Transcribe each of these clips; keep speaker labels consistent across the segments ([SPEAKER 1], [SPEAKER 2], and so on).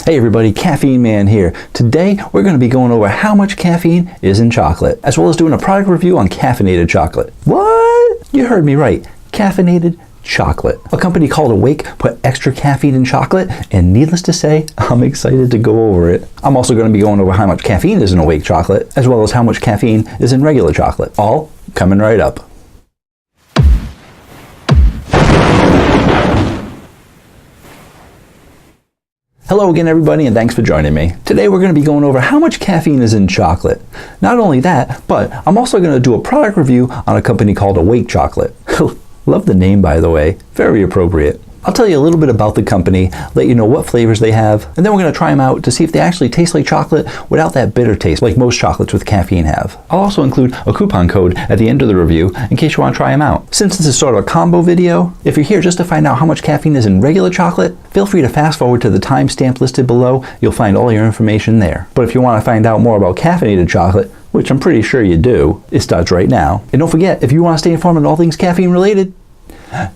[SPEAKER 1] Hey everybody, Caffeine Man here. Today we're going to be going over how much caffeine is in chocolate, as well as doing a product review on caffeinated chocolate. What? You heard me right. Caffeinated chocolate. A company called Awake put extra caffeine in chocolate, and needless to say, I'm excited to go over it. I'm also going to be going over how much caffeine is in Awake chocolate, as well as how much caffeine is in regular chocolate. All coming right up. Hello again everybody, and thanks for joining me. Today we're going to be going over how much caffeine is in chocolate. Not only that, but I'm also going to do a product review on a company called Awake Chocolate. Love the name, by the way. Very appropriate. I'll tell you a little bit about the company, let you know what flavors they have, and then we're going to try them out to see if they actually taste like chocolate without that bitter taste like most chocolates with caffeine have. I'll also include a coupon code at the end of the review in case you want to try them out. Since this is sort of a combo video, if you're here just to find out how much caffeine is in regular chocolate, feel free to fast forward to the timestamp listed below. You'll find all your information there. But if you want to find out more about caffeinated chocolate, which I'm pretty sure you do, it starts right now. And don't forget, if you want to stay informed on all things caffeine related,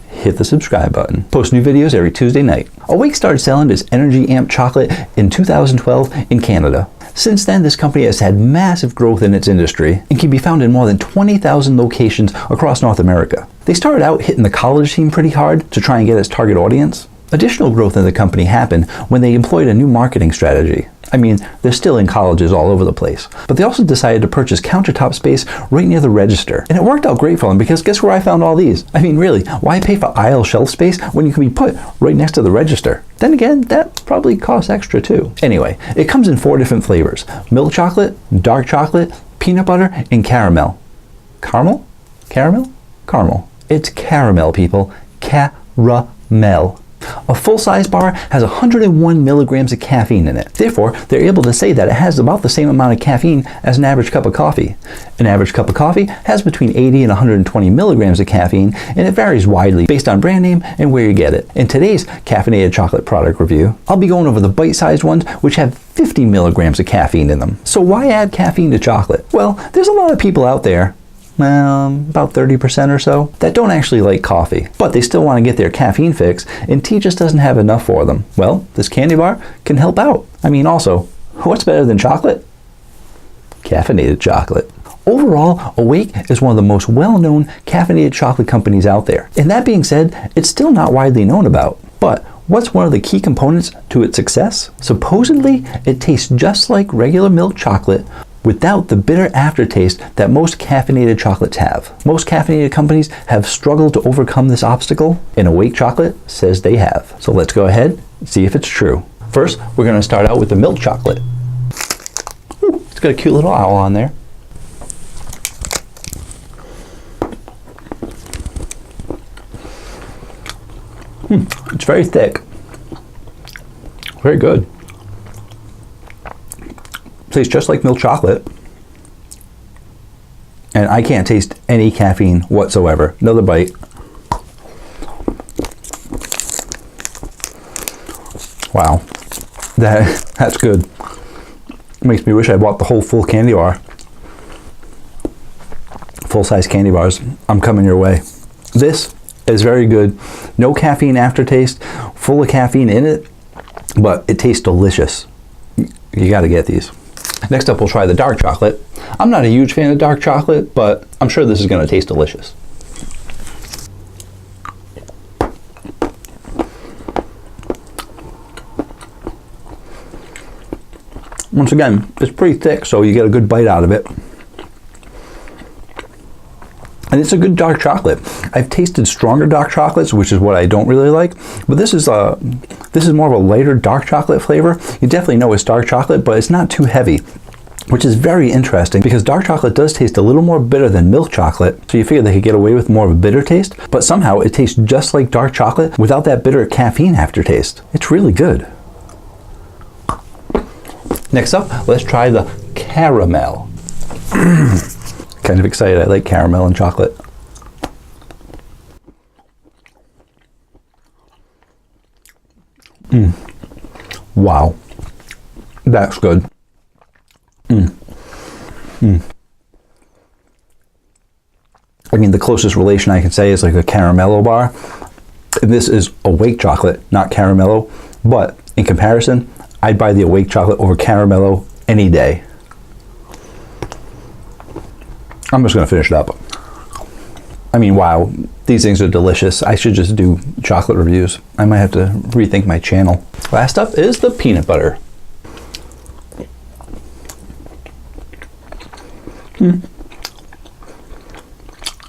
[SPEAKER 1] hit the subscribe button. Post new videos every Tuesday night. Awake started selling its Energy Amp chocolate in 2012 in Canada. Since then, this company has had massive growth in its industry and can be found in more than 20,000 locations across North America. They started out hitting the college scene pretty hard to try and get its target audience. Additional growth in the company happened when they employed a new marketing strategy. I mean, they're still in colleges all over the place. But they also decided to purchase countertop space right near the register. And it worked out great for them because guess where I found all these? I mean, really, why pay for aisle shelf space when you can be put right next to the register? Then again, that probably costs extra too. Anyway, it comes in 4 different flavors: milk chocolate, dark chocolate, peanut butter, and caramel. Caramel? Caramel? Caramel. It's caramel, people. Caramel. A full-size bar has 101 milligrams of caffeine in it. Therefore, they're able to say that it has about the same amount of caffeine as an average cup of coffee. An average cup of coffee has between 80 and 120 milligrams of caffeine, and it varies widely based on brand name and where you get it. In today's caffeinated chocolate product review, I'll be going over the bite-sized ones, which have 50 milligrams of caffeine in them. So why add caffeine to chocolate? Well, there's a lot of people out there, about 30% or so, that don't actually like coffee, but they still want to get their caffeine fix, and tea just doesn't have enough for them. Well, this candy bar can help out. I mean, also, what's better than chocolate? Caffeinated chocolate. Overall, Awake is one of the most well-known caffeinated chocolate companies out there. And that being said, it's still not widely known about. But what's one of the key components to its success? Supposedly, it tastes just like regular milk chocolate, without the bitter aftertaste that most caffeinated chocolates have. Most caffeinated companies have struggled to overcome this obstacle, and Awake Chocolate says they have. So let's go ahead and see if it's true. First, we're going to start out with the milk chocolate. Ooh, it's got a cute little owl on there. It's very thick. Very good. Tastes just like milk chocolate, and I can't taste any caffeine whatsoever. Another bite. Wow, that's good. Makes me wish I bought the whole full candy bar. Full-size candy bars. I'm coming your way. This is very good. No caffeine aftertaste, full of caffeine in it, but it tastes delicious. You got to get these. Next up, we'll try the dark chocolate. I'm not a huge fan of dark chocolate, but I'm sure this is going to taste delicious. Once again, it's pretty thick, so you get a good bite out of it. And it's a good dark chocolate. I've tasted stronger dark chocolates, which is what I don't really like, but this is more of a lighter dark chocolate flavor. You definitely know it's dark chocolate, but it's not too heavy, which is very interesting because dark chocolate does taste a little more bitter than milk chocolate, so you figure they could get away with more of a bitter taste, but somehow it tastes just like dark chocolate without that bitter caffeine aftertaste. It's really good. Next up, let's try the caramel. Kind of excited. I like caramel and chocolate. Wow. That's good. I mean, the closest relation I can say is like a caramello bar. This is Awake chocolate, not caramello, but in comparison, I'd buy the Awake chocolate over Caramello any day. I'm just gonna finish it up. I mean, wow, these things are delicious. I should just do chocolate reviews. I might have to rethink my channel. Last up is the peanut butter.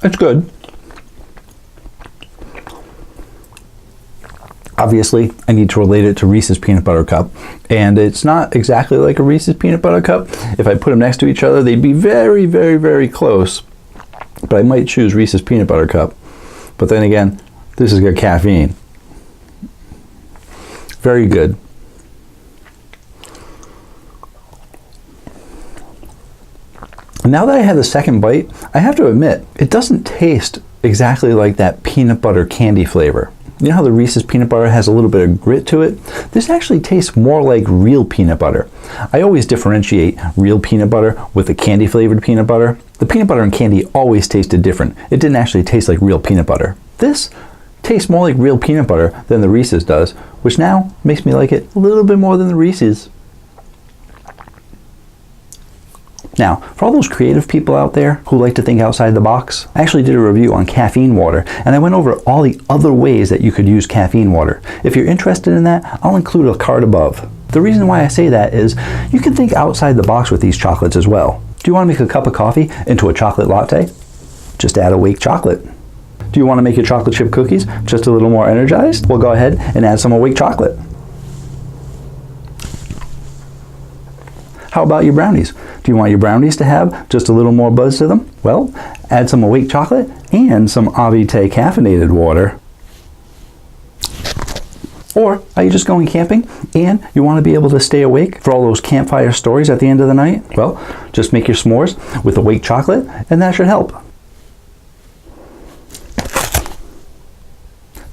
[SPEAKER 1] It's good. Obviously, I need to relate it to Reese's Peanut Butter Cup, and it's not exactly like a Reese's Peanut Butter Cup. If I put them next to each other, they'd be very, very, very close, but I might choose Reese's Peanut Butter Cup. But then again, this has got caffeine. Very good. Now that I had the second bite, I have to admit, it doesn't taste exactly like that peanut butter candy flavor. You know how the Reese's peanut butter has a little bit of grit to it? This actually tastes more like real peanut butter. I always differentiate real peanut butter with the candy flavored peanut butter. The peanut butter and candy always tasted different. It didn't actually taste like real peanut butter. This tastes more like real peanut butter than the Reese's does, which now makes me like it a little bit more than the Reese's. Now, for all those creative people out there who like to think outside the box, I actually did a review on caffeine water, and I went over all the other ways that you could use caffeine water. If you're interested in that, I'll include a card above. The reason why I say that is you can think outside the box with these chocolates as well. Do you want to make a cup of coffee into a chocolate latte? Just add Awake chocolate. Do you want to make your chocolate chip cookies just a little more energized? Well, go ahead and add some Awake chocolate. How about your brownies? Do you want your brownies to have just a little more buzz to them? Well, add some Awake chocolate and some Avite caffeinated water. Or are you just going camping and you want to be able to stay awake for all those campfire stories at the end of the night? Well, just make your s'mores with Awake chocolate and that should help.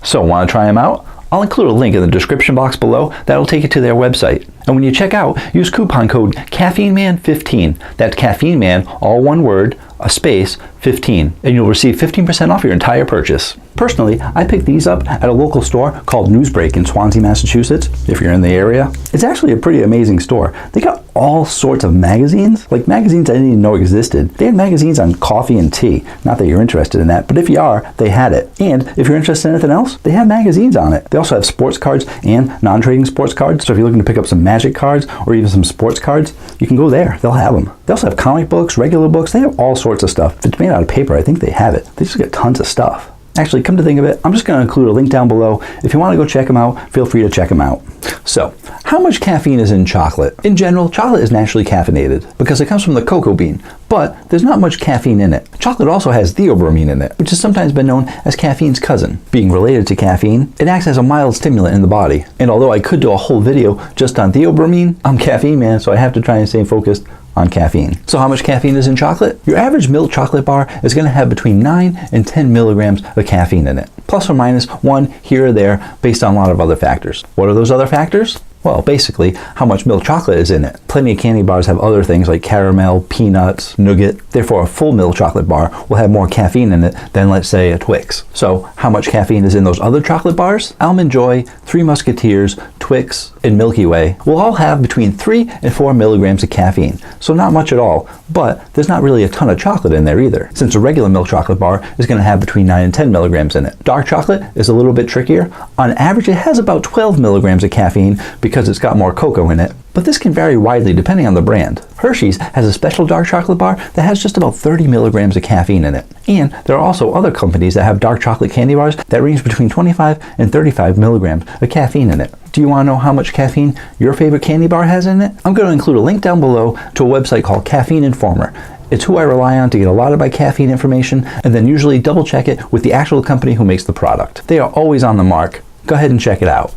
[SPEAKER 1] So, want to try them out? I'll include a link in the description box below that'll take you to their website. And when you check out, use coupon code CaffeineMan15. That's Caffeine Man, all one word, a space, 15. And you'll receive 15% off your entire purchase. Personally, I picked these up at a local store called Newsbreak in Swansea, Massachusetts, if you're in the area. It's actually a pretty amazing store. They got all sorts of magazines, like magazines I didn't even know existed. They had magazines on coffee and tea. Not that you're interested in that, but if you are, they had it. And if you're interested in anything else, they have magazines on it. They also have sports cards and non-trading sports cards. So if you're looking to pick up some magic cards or even some sports cards, you can go there. They'll have them. They also have comic books, regular books. They have all sorts of stuff. If it's made out of paper, I think they have it. They just get tons of stuff. Actually, come to think of it, I'm just going to include a link down below. If you want to go check them out, feel free to check them out. So, how much caffeine is in chocolate? In general, chocolate is naturally caffeinated because it comes from the cocoa bean, but there's not much caffeine in it. Chocolate also has theobromine in it, which has sometimes been known as caffeine's cousin. Being related to caffeine, it acts as a mild stimulant in the body. And although I could do a whole video just on theobromine, I'm Caffeine Man, so I have to try and stay focused on caffeine. So how much caffeine is in chocolate? Your average milk chocolate bar is going to have between 9 and 10 milligrams of caffeine in it, plus or minus 1 here or there based on a lot of other factors. What are those other factors? Well, basically, how much milk chocolate is in it. Plenty of candy bars have other things like caramel, peanuts, nougat. Therefore, a full milk chocolate bar will have more caffeine in it than, let's say, a Twix. So, how much caffeine is in those other chocolate bars? Almond Joy, Three Musketeers, Twix, and Milky Way will all have between 3 and 4 milligrams of caffeine. So not much at all, but there's not really a ton of chocolate in there either, since a regular milk chocolate bar is going to have between 9 and 10 milligrams in it. Dark chocolate is a little bit trickier. On average, it has about 12 milligrams of caffeine because it's got more cocoa in it, but this can vary widely depending on the brand. Hershey's has a special dark chocolate bar that has just about 30 milligrams of caffeine in it. And there are also other companies that have dark chocolate candy bars that range between 25 and 35 milligrams of caffeine in it. Do you want to know how much caffeine your favorite candy bar has in it? I'm going to include a link down below to a website called Caffeine Informer. It's who I rely on to get a lot of my caffeine information, and then usually double check it with the actual company who makes the product. They are always on the mark. Go ahead and check it out.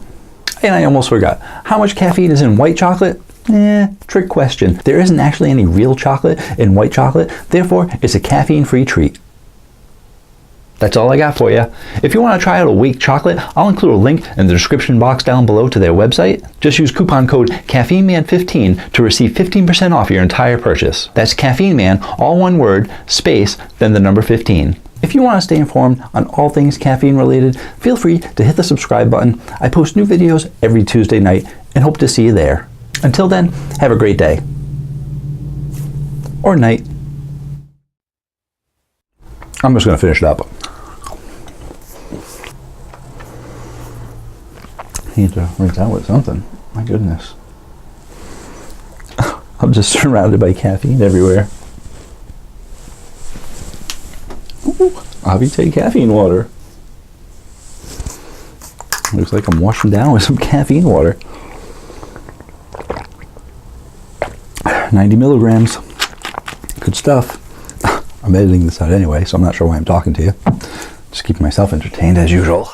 [SPEAKER 1] And I almost forgot. How much caffeine is in white chocolate? Trick question. There isn't actually any real chocolate in white chocolate, therefore it's a caffeine-free treat. That's all I got for you. If you want to try out Awake chocolate, I'll include a link in the description box down below to their website. Just use coupon code CaffeineMan15 to receive 15% off your entire purchase. That's Caffeine Man, all one word, space, then the number 15. If you want to stay informed on all things caffeine related, feel free to hit the subscribe button. I post new videos every Tuesday night and hope to see you there. Until then, have a great day. Or night. I'm just going to finish it up. I need to rinse out with something. My goodness. I'm just surrounded by caffeine everywhere. Ooh, Avite caffeine water. Looks like I'm washing down with some caffeine water. 90 milligrams. Good stuff. I'm editing this out anyway, so I'm not sure why I'm talking to you. Just keeping myself entertained as usual.